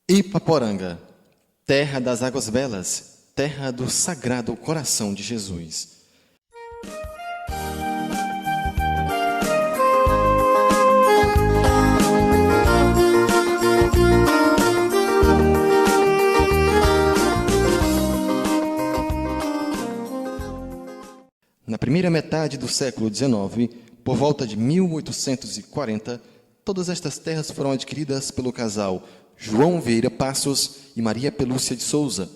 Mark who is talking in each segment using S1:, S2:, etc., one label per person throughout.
S1: Ipaporanga, terra das águas belas, terra do Sagrado Coração de Jesus. Na primeira metade do século XIX, por volta de 1840, todas estas terras foram adquiridas pelo casal João Vieira Passos e Maria Pelúcia de Souza.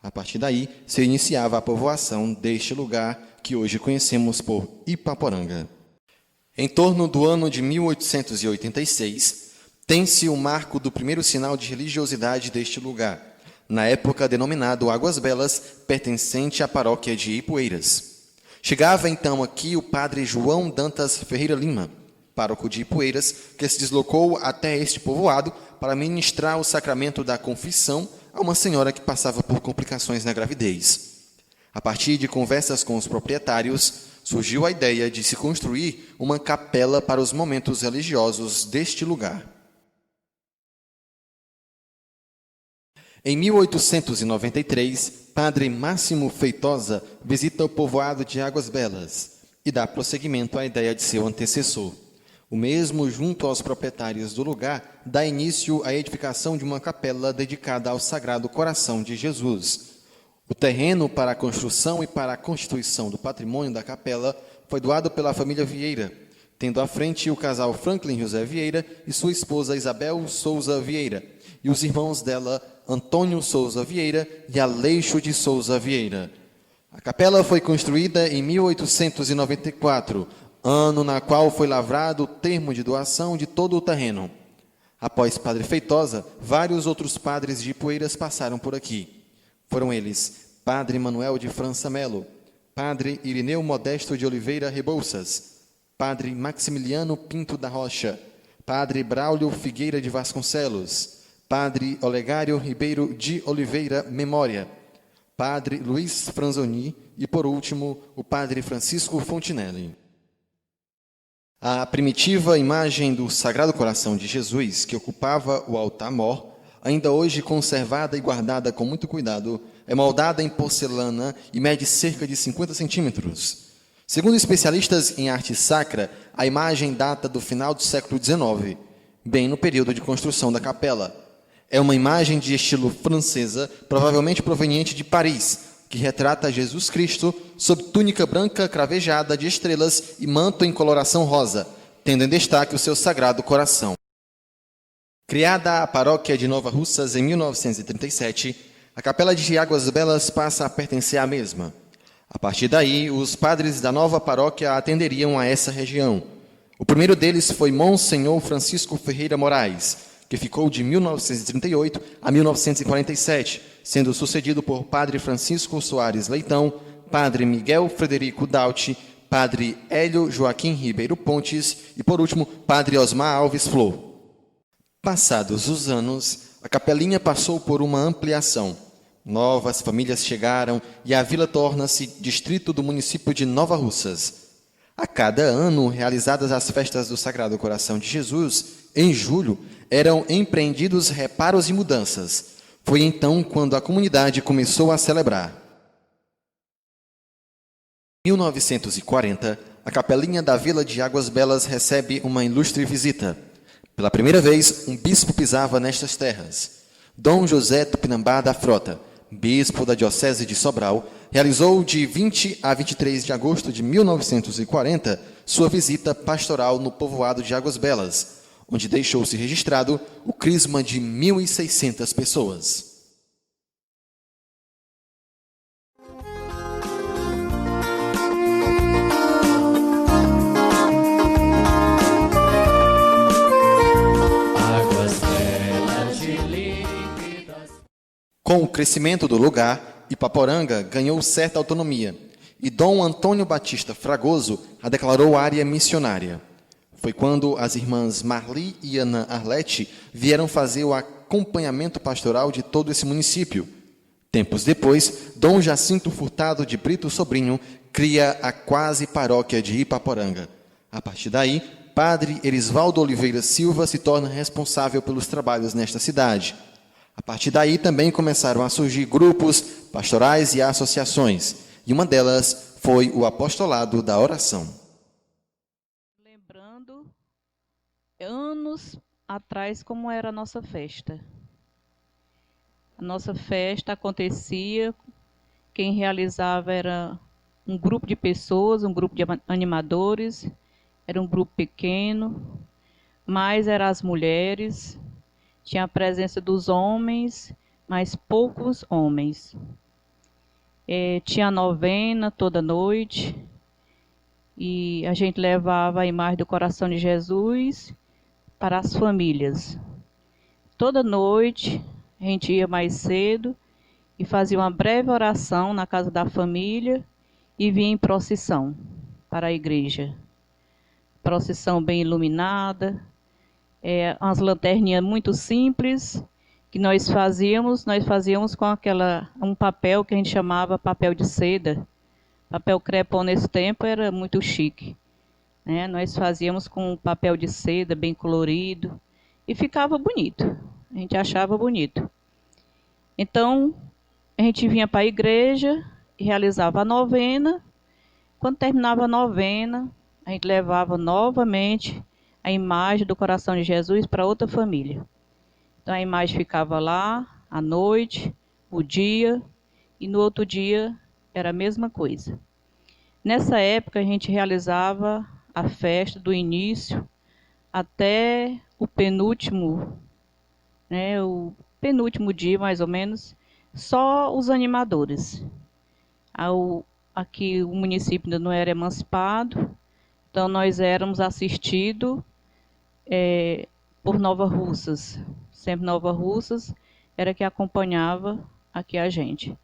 S1: A partir daí, se iniciava a povoação deste lugar que hoje conhecemos por Ipaporanga. Em torno do ano de 1886, tem-se o marco do primeiro sinal de religiosidade deste lugar, na época denominado Águas Belas, pertencente à paróquia de Ipueiras. Chegava então aqui o padre João Dantas Ferreira Lima, pároco de Ipueiras, que se deslocou até este povoado para ministrar o sacramento da confissão a uma senhora que passava por complicações na gravidez. A partir de conversas com os proprietários, surgiu a ideia de se construir uma capela para os momentos religiosos deste lugar. Em 1893, padre Máximo Feitosa visita o povoado de Águas Belas e dá prosseguimento à ideia de seu antecessor. O mesmo, junto aos proprietários do lugar, dá início à edificação de uma capela dedicada ao Sagrado Coração de Jesus. O terreno para a construção e para a constituição do patrimônio da capela foi doado pela família Vieira, tendo à frente o casal Franklin José Vieira e sua esposa Isabel Souza Vieira, e os irmãos dela, Antônio Souza Vieira e Aleixo de Souza Vieira. A capela foi construída em 1894, ano na qual foi lavrado o termo de doação de todo o terreno. Após Padre Feitosa, vários outros padres de Ipueiras passaram por aqui. Foram eles Padre Manuel de França Melo, Padre Irineu Modesto de Oliveira Rebouças, Padre Maximiliano Pinto da Rocha, Padre Braulio Figueira de Vasconcelos, Padre Olegário Ribeiro de Oliveira Memória, Padre Luiz Franzoni e, por último, o Padre Francisco Fontinelli. A primitiva imagem do Sagrado Coração de Jesus, que ocupava o altar-mor, ainda hoje conservada e guardada com muito cuidado, é moldada em porcelana e mede cerca de 50 centímetros. Segundo especialistas em arte sacra, a imagem data do final do século XIX, bem no período de construção da capela. É uma imagem de estilo francesa, provavelmente proveniente de Paris, que retrata Jesus Cristo sob túnica branca cravejada de estrelas e manto em coloração rosa, tendo em destaque o seu Sagrado Coração. Criada a paróquia de Nova Russas em 1937, a Capela de Águas Belas passa a pertencer à mesma. A partir daí, os padres da nova paróquia atenderiam a essa região. O primeiro deles foi Monsenhor Francisco Ferreira Moraes, que ficou de 1938 a 1947, sendo sucedido por Padre Francisco Soares Leitão, Padre Miguel Frederico Dauti, Padre Hélio Joaquim Ribeiro Pontes e, por último, Padre Osmar Alves Flor. Passados os anos, a capelinha passou por uma ampliação. Novas famílias chegaram e a vila torna-se distrito do município de Nova Russas. A cada ano, realizadas as festas do Sagrado Coração de Jesus, em julho, eram empreendidos reparos e mudanças. Foi então quando a comunidade começou a celebrar. Em 1940, a capelinha da Vila de Águas Belas recebe uma ilustre visita. Pela primeira vez, um bispo pisava nestas terras. Dom José Tupinambá da Frota, bispo da Diocese de Sobral, realizou de 20 a 23 de agosto de 1940 sua visita pastoral no povoado de Águas Belas, onde deixou-se registrado o crisma de 1.600 pessoas. Com o crescimento do lugar, Ipaporanga ganhou certa autonomia, e Dom Antônio Batista Fragoso a declarou área missionária. Foi quando as irmãs Marli e Ana Arlete vieram fazer o acompanhamento pastoral de todo esse município. Tempos depois, Dom Jacinto Furtado de Brito Sobrinho cria a quase paróquia de Ipaporanga. A partir daí, Padre Erisvaldo Oliveira Silva se torna responsável pelos trabalhos nesta cidade. A partir daí também começaram a surgir grupos pastorais e associações, e uma delas foi o Apostolado da Oração.
S2: Lembrando anos atrás como era a nossa festa. A nossa festa acontecia, quem realizava era um grupo de pessoas, um grupo de animadores, era um grupo pequeno, mas eram as mulheres, tinha a presença dos homens, mas poucos homens. Tinha a novena toda noite, e a gente levava a imagem do coração de Jesus para as famílias. Toda noite a gente ia mais cedo e fazia uma breve oração na casa da família e vinha em procissão para a igreja. Procissão bem iluminada, umas lanterninhas muito simples que nós fazíamos com um papel que a gente chamava papel de seda. Papel crepom nesse tempo era muito chique, né? Nós fazíamos com papel de seda bem colorido e ficava bonito, a gente achava bonito. Então, a gente vinha para a igreja e realizava a novena. Quando terminava a novena, a gente levava novamente a imagem do coração de Jesus para outra família. Então, a imagem ficava lá, à noite, o dia, e no outro dia era a mesma coisa. Nessa época, a gente realizava a festa do início até o penúltimo, né, o penúltimo dia, mais ou menos, só os animadores. Aqui o município ainda não era emancipado, então nós éramos assistidos por Nova Russas. Sempre Nova Russas era que acompanhava aqui a gente.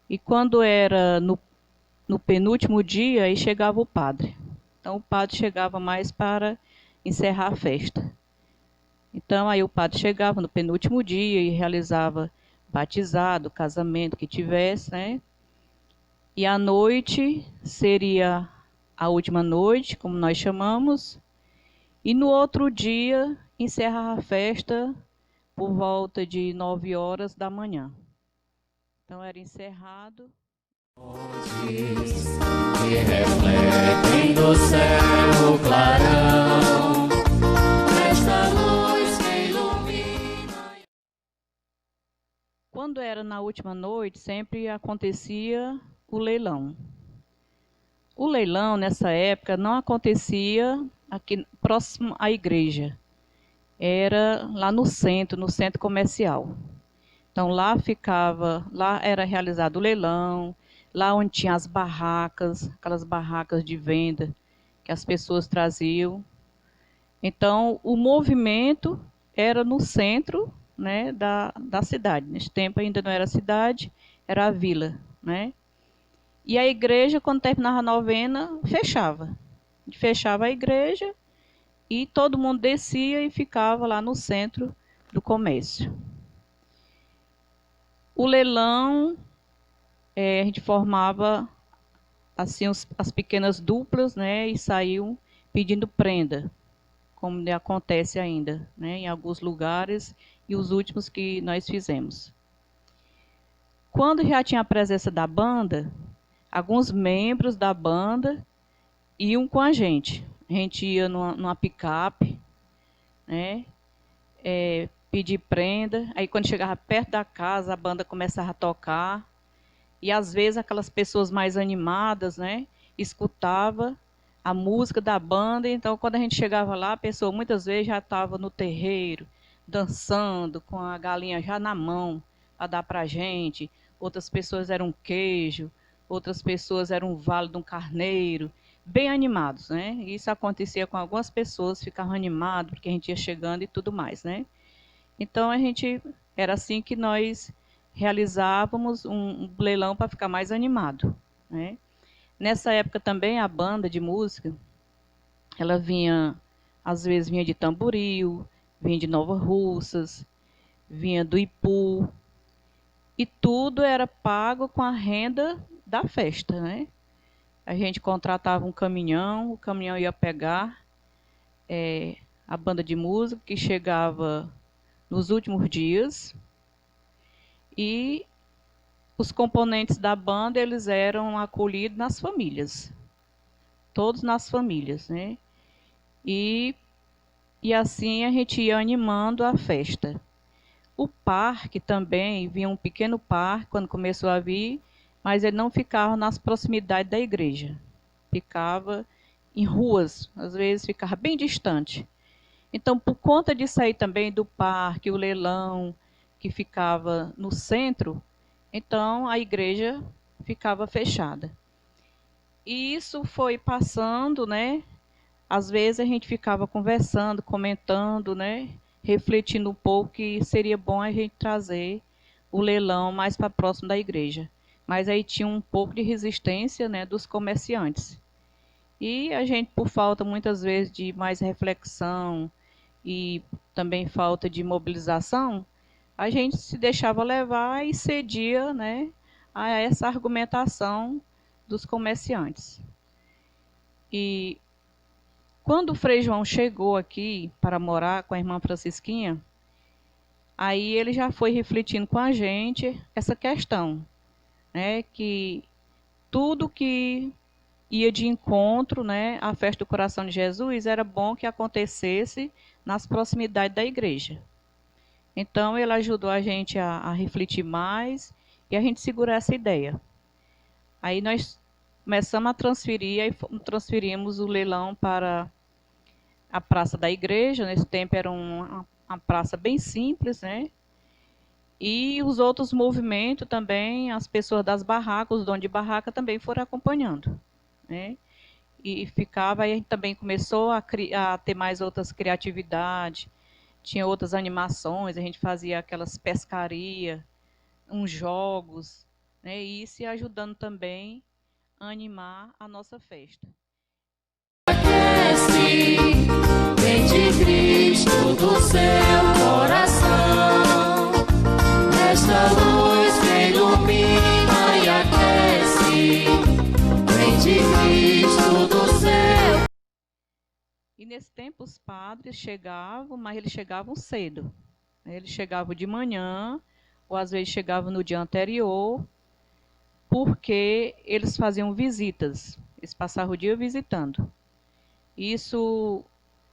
S2: E quando era no penúltimo dia, aí chegava o padre. Então o padre chegava mais para encerrar a festa. Então aí o padre chegava no penúltimo dia e realizava batizado, casamento que tivesse, né? E a noite seria a última noite, como nós chamamos, e no outro dia encerrar a festa por volta de 9 horas da manhã. Então era encerrado.
S3: Que refletem do céu o clarão, esta luz que ilumina.
S2: Quando era na última noite, sempre acontecia o leilão. O leilão, nessa época, não acontecia aqui próximo à igreja. Era lá no centro comercial. Então lá era realizado o leilão, lá onde tinha as barracas, aquelas barracas de venda que as pessoas traziam. Então o movimento era no centro, né, da cidade. Nesse tempo ainda não era cidade, era a vila, né? E a igreja, quando terminava a novena, fechava. Fechava a igreja e todo mundo descia e ficava lá no centro do comércio. O leilão, a gente formava assim as pequenas duplas, né, e saíam pedindo prenda, como acontece ainda, né, em alguns lugares, e os últimos que nós fizemos. Quando já tinha a presença da banda, alguns membros da banda iam com a gente. A gente ia numa picape, né, pedir prenda. Aí quando chegava perto da casa, a banda começava a tocar. E às vezes aquelas pessoas mais animadas, né, escutava a música da banda. Então quando a gente chegava lá, a pessoa muitas vezes já estava no terreiro, dançando, com a galinha já na mão, para dar para a gente. Outras pessoas eram queijo, outras pessoas eram um vale de um carneiro, bem animados, né? Isso acontecia com algumas pessoas, ficavam animados, porque a gente ia chegando e tudo mais, né? Então, era assim que nós realizávamos um leilão para ficar mais animado, né? Nessa época também, a banda de música, ela vinha, às vezes vinha de Tamboril, vinha de Nova Russas, vinha do Ipu, e tudo era pago com a renda da festa, né? A gente contratava um caminhão, o caminhão ia pegar a banda de música, que chegava nos últimos dias, E os componentes da banda, eles eram acolhidos nas famílias, todos nas famílias, né? E assim a gente ia animando a festa. O parque também, vinha um pequeno parque quando começou a vir, mas ele não ficava nas proximidades da igreja. Ficava em ruas, às vezes ficava bem distante. Então, por conta disso aí também, do parque, o leilão, que ficava no centro, então a igreja ficava fechada. E isso foi passando, né? Às vezes a gente ficava conversando, comentando, né? Refletindo um pouco que seria bom a gente trazer o leilão mais para próximo da igreja. Mas aí tinha um pouco de resistência, né, dos comerciantes. E a gente, por falta muitas vezes de mais reflexão e também falta de mobilização, a gente se deixava levar e cedia, né, a essa argumentação dos comerciantes. E quando o Frei João chegou aqui para morar com a irmã Francisquinha, aí ele já foi refletindo com a gente essa questão, né, que tudo que ia de encontro, né, à festa do Coração de Jesus, era bom que acontecesse nas proximidades da igreja. Então, ele ajudou a gente a refletir mais e a gente segurar essa ideia. Aí nós começamos a transferir, aí transferimos o leilão para a praça da igreja. Nesse tempo era uma praça bem simples, né? E os outros movimentos também, as pessoas das barracas, os donos de barraca também foram acompanhando, né? E ficava, aí a gente também começou a ter mais outras criatividades, tinha outras animações, a gente fazia aquelas pescarias, uns jogos, né? E isso ia ajudando também a animar a nossa festa.
S3: Aquece, vem de Cristo do seu coração, esta luz que ilumina e aquece, vem de Cristo do céu.
S2: E nesse tempo os padres chegavam, mas eles chegavam cedo. Eles chegavam de manhã, ou às vezes chegavam no dia anterior, porque eles faziam visitas. Eles passavam o dia visitando. Isso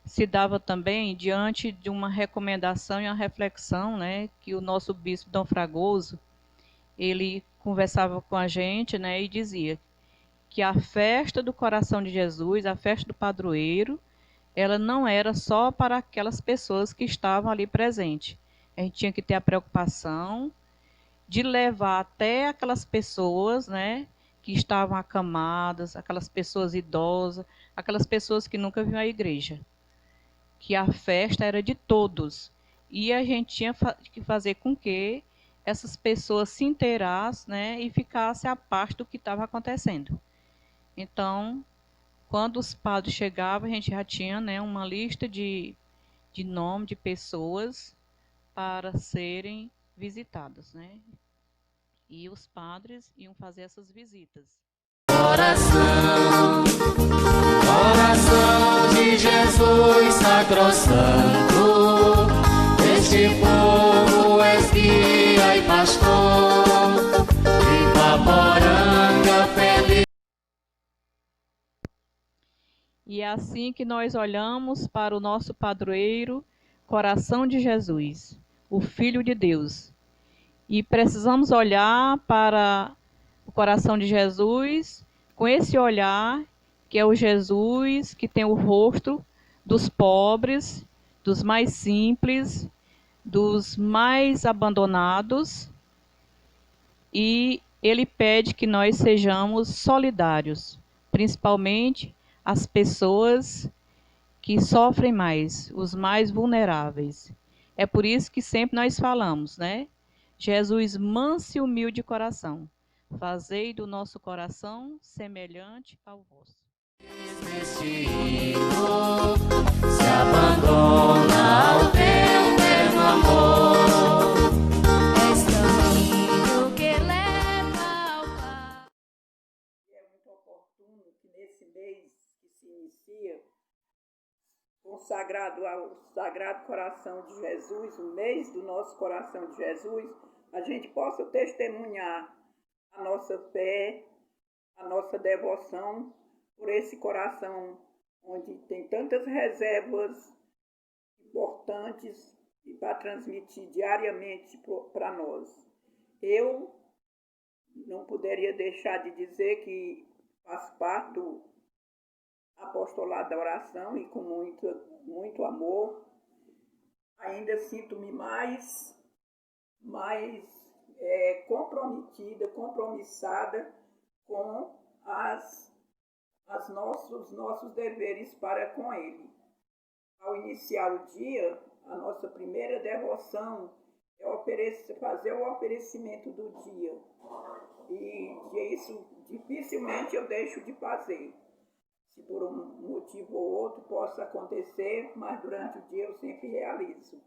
S2: se dava também diante de uma recomendação e uma reflexão, né, que o nosso bispo Dom Fragoso, ele conversava com a gente, né, e dizia que a festa do Coração de Jesus, a festa do padroeiro, ela não era só para aquelas pessoas que estavam ali presentes. A gente tinha que ter a preocupação de levar até aquelas pessoas, né, que estavam acamadas, aquelas pessoas idosas, aquelas pessoas que nunca viram a igreja. Que a festa era de todos. E a gente tinha que fazer com que essas pessoas se inteirassem, né, e ficassem a parte do que estava acontecendo. Então, quando os padres chegavam, a gente já tinha, né, uma lista de nome de pessoas para serem visitadas, né? E os padres iam fazer essas visitas.
S3: Coração, coração de Jesus sacrosanto, este povo és guia e pastor, Ipaporanga feliz.
S2: E é assim que nós olhamos para o nosso padroeiro, Coração de Jesus, o Filho de Deus. E precisamos olhar para o coração de Jesus com esse olhar, que é o Jesus que tem o rosto dos pobres, dos mais simples, dos mais abandonados. E ele pede que nós sejamos solidários, principalmente as pessoas que sofrem mais, os mais vulneráveis. É por isso que sempre nós falamos, né? Jesus manso e humilde de coração, fazei do nosso coração semelhante ao vosso.
S3: Destino se abandona ao teu terno amor, és caminho que leva ao Pai.
S4: É muito oportuno que nesse mês que se inicia, consagrado ao Sagrado Coração de Jesus, o mês do nosso Coração de Jesus, a gente possa testemunhar a nossa fé, a nossa devoção por esse coração onde tem tantas reservas importantes e para transmitir diariamente para nós. Eu não poderia deixar de dizer que faço parte do apostolado da oração e com muito amor. Ainda sinto-me mais comprometida, compromissada com os nossos deveres para com Ele. Ao iniciar o dia, a nossa primeira devoção é fazer o oferecimento do dia. E isso dificilmente eu deixo de fazer. Se por um motivo ou outro possa acontecer, mas durante o dia eu sempre realizo.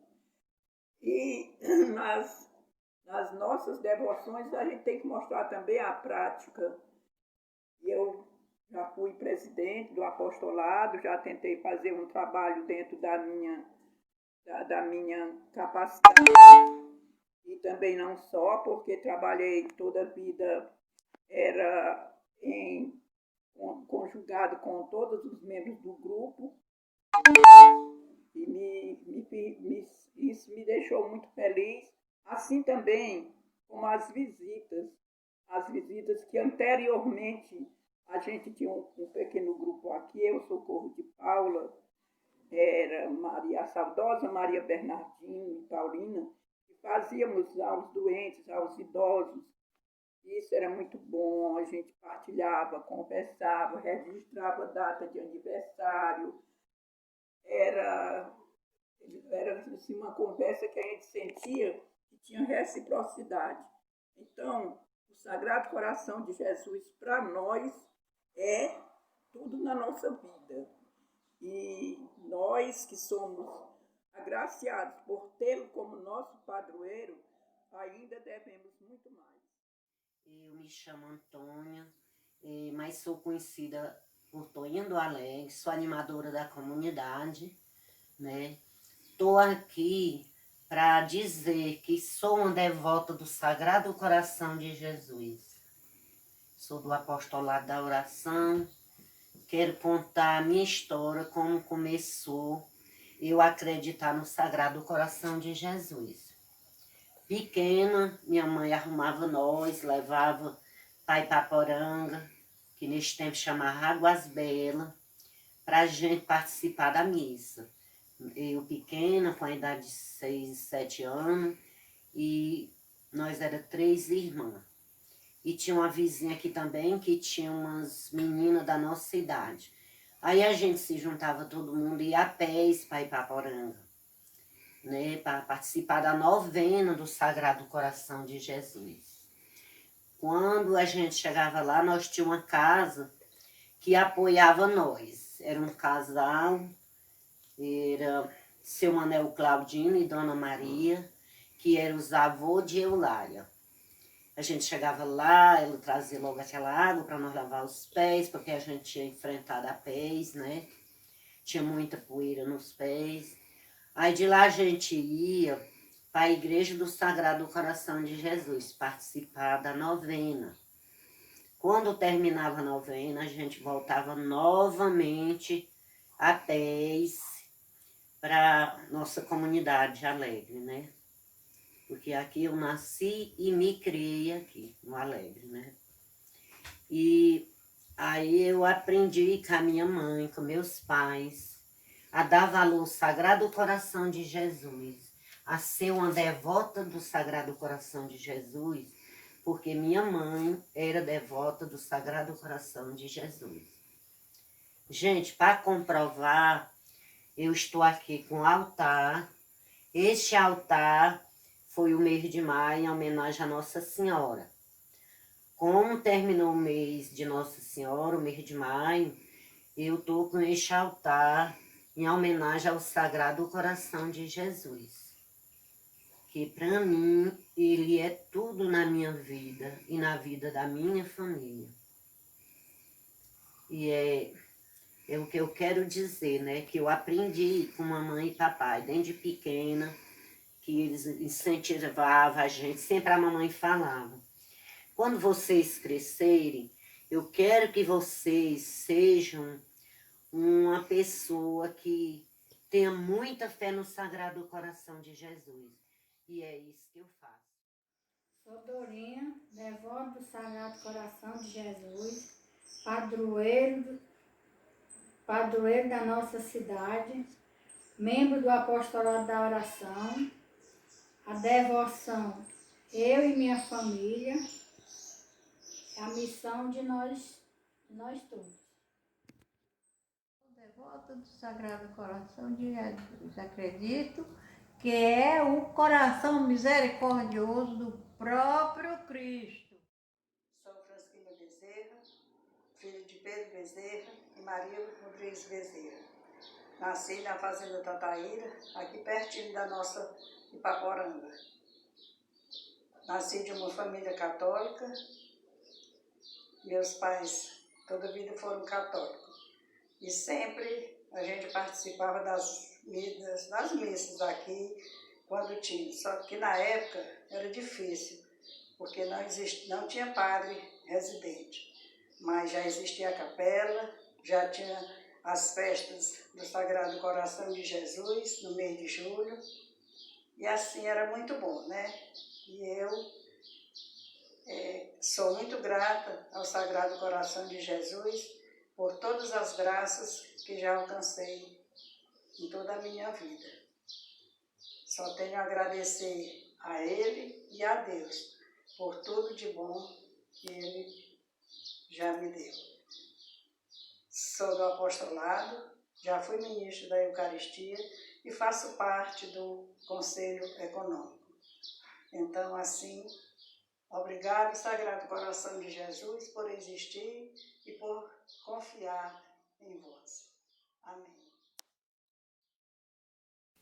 S4: E nas nossas devoções a gente tem que mostrar também a prática. Eu já fui presidente do apostolado, já tentei fazer um trabalho dentro da minha capacidade. E também não só, porque trabalhei toda a vida, era conjugado com todos os membros do grupo. E isso me deixou muito feliz. Assim também como as visitas que anteriormente a gente tinha um pequeno grupo aqui, eu, Socorro de Paula, era a saudosa Maria Bernardino e Paulina, que fazíamos aos doentes, aos idosos. Isso era muito bom, a gente partilhava, conversava, registrava data de aniversário. Era assim, uma conversa que a gente sentia que tinha reciprocidade. Então, o Sagrado Coração de Jesus, para nós, é tudo na nossa vida. E nós que somos agraciados por tê-lo como nosso padroeiro, ainda devemos muito mais.
S5: Eu me chamo Antônia, mas sou conhecida por Toinha do Alegre, sou animadora da comunidade, né? Estou aqui para dizer que sou uma devota do Sagrado Coração de Jesus. Sou do apostolado da oração. Quero contar a minha história, como começou eu acreditar no Sagrado Coração de Jesus. Pequena, minha mãe arrumava nós, levava para Ipaporanga, que neste tempo chamava Águas Belas, para a gente participar da missa. Eu pequena, com a idade de 6, 7 anos, e nós éramos 3 irmãs. E tinha uma vizinha aqui também, que tinha umas meninas da nossa idade. Aí a gente se juntava todo mundo e ia a pés para Ipaporanga, né, para participar da novena do Sagrado Coração de Jesus. Quando a gente chegava lá, nós tínhamos uma casa que apoiava nós. Era um casal, era seu Manel Claudino e Dona Maria, que eram os avôs de Eulália. A gente chegava lá, ela trazia logo aquela água para nós lavar os pés, porque a gente tinha enfrentado a pés, né? Tinha muita poeira nos pés. Aí de lá a gente ia para a Igreja do Sagrado Coração de Jesus, participar da novena. Quando terminava a novena, a gente voltava novamente a pés para nossa comunidade Alegre, né? Porque aqui eu nasci e me criei aqui, no Alegre, né? E aí eu aprendi com a minha mãe, com meus pais, a dar valor ao Sagrado Coração de Jesus, a ser uma devota do Sagrado Coração de Jesus, porque minha mãe era devota do Sagrado Coração de Jesus. Gente, para comprovar, eu estou aqui com o altar. Este altar foi o mês de maio, em homenagem a Nossa Senhora. Como terminou o mês de Nossa Senhora, o mês de maio, eu estou com este altar em homenagem ao Sagrado Coração de Jesus. Que para mim, ele é tudo na minha vida e na vida da minha família. E é o que eu quero dizer, né? Que eu aprendi com mamãe e papai, desde pequena, que eles incentivavam a gente, sempre a mamãe falava: quando vocês crescerem, eu quero que vocês sejam uma pessoa que tenha muita fé no Sagrado Coração de Jesus. E é isso que eu faço.
S6: Sou Dorinha, devota do Sagrado Coração de Jesus, padroeiro da nossa cidade, membro do Apostolado da Oração, a devoção, eu e minha família, é a missão de nós todos.
S7: Sou devota do Sagrado Coração de Jesus. Acredito que é o coração misericordioso do próprio Cristo.
S8: Sou Francisquina Bezerra, filha de Pedro Bezerra e Maria Rodrigues Bezerra. Nasci na Fazenda Tataíra, aqui pertinho da nossa Ipaporanga. Nasci de uma família católica. Meus pais toda a vida foram católicos. E sempre a gente participava das missas aqui, quando tinha. Só que na época era difícil, porque não tinha padre residente. Mas já existia a capela, já tinha as festas do Sagrado Coração de Jesus, no mês de julho. E assim era muito bom, né? E eu sou muito grata ao Sagrado Coração de Jesus por todas as graças que já alcancei em toda a minha vida. Só tenho a agradecer a Ele e a Deus por tudo de bom que Ele já me deu. Sou do apostolado, já fui ministro da Eucaristia e faço parte do Conselho Econômico. Então, assim, obrigado, Sagrado Coração de Jesus, por existir e por confiar em vós. Amém.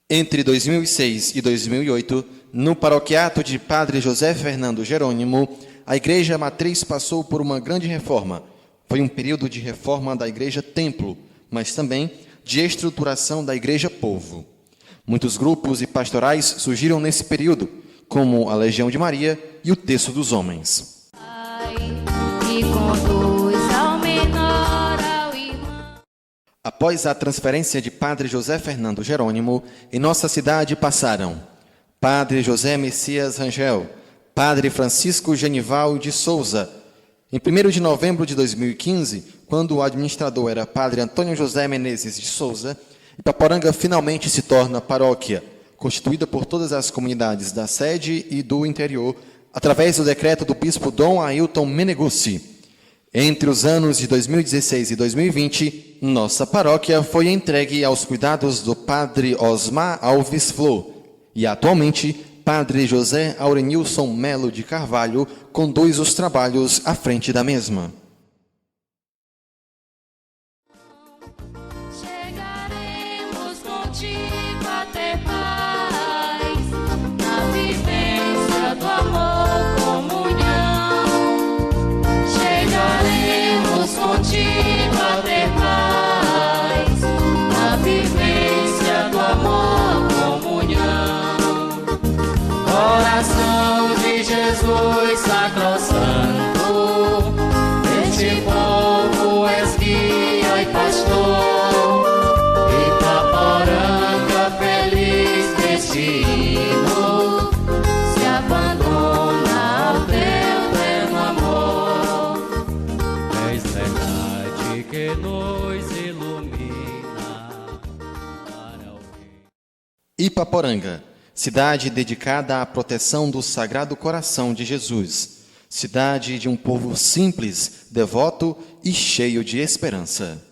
S1: Entre 2006 e 2008, no paroquiato de Padre José Fernando Jerônimo, a Igreja Matriz passou por uma grande reforma. Foi um período de reforma da Igreja Templo, mas também de estruturação da Igreja Povo. Muitos grupos e pastorais surgiram nesse período, como a Legião de Maria e o Terço dos Homens.
S3: E conduz ao menor, ao irmão.
S1: Após a transferência de Padre José Fernando Jerônimo, em nossa cidade passaram Padre José Messias Rangel, Padre Francisco Genival de Souza. Em 1º de novembro de 2015, quando o administrador era Padre Antônio José Menezes de Souza, Ipaporanga finalmente se torna paróquia, constituída por todas as comunidades da sede e do interior, através do decreto do bispo Dom Ailton Meneguzzi. Entre os anos de 2016 e 2020, nossa paróquia foi entregue aos cuidados do Padre Osmar Alves Flor e, atualmente, Padre José Aurenilson Melo de Carvalho conduz os trabalhos à frente da mesma.
S3: Chegaremos contigo a ter paz, na vivência do amor, comunhão. Chegaremos contigo a ter paz, na vivência do amor, comunhão. Coração de Jesus sacrosanto, este povo és guia e pastor. Ipaporanga feliz neste hino, se abandona ao teu pleno amor. És verdade que nos ilumina para o bem.
S1: Ipaporanga, cidade dedicada à proteção do Sagrado Coração de Jesus. Cidade de um povo simples, devoto e cheio de esperança.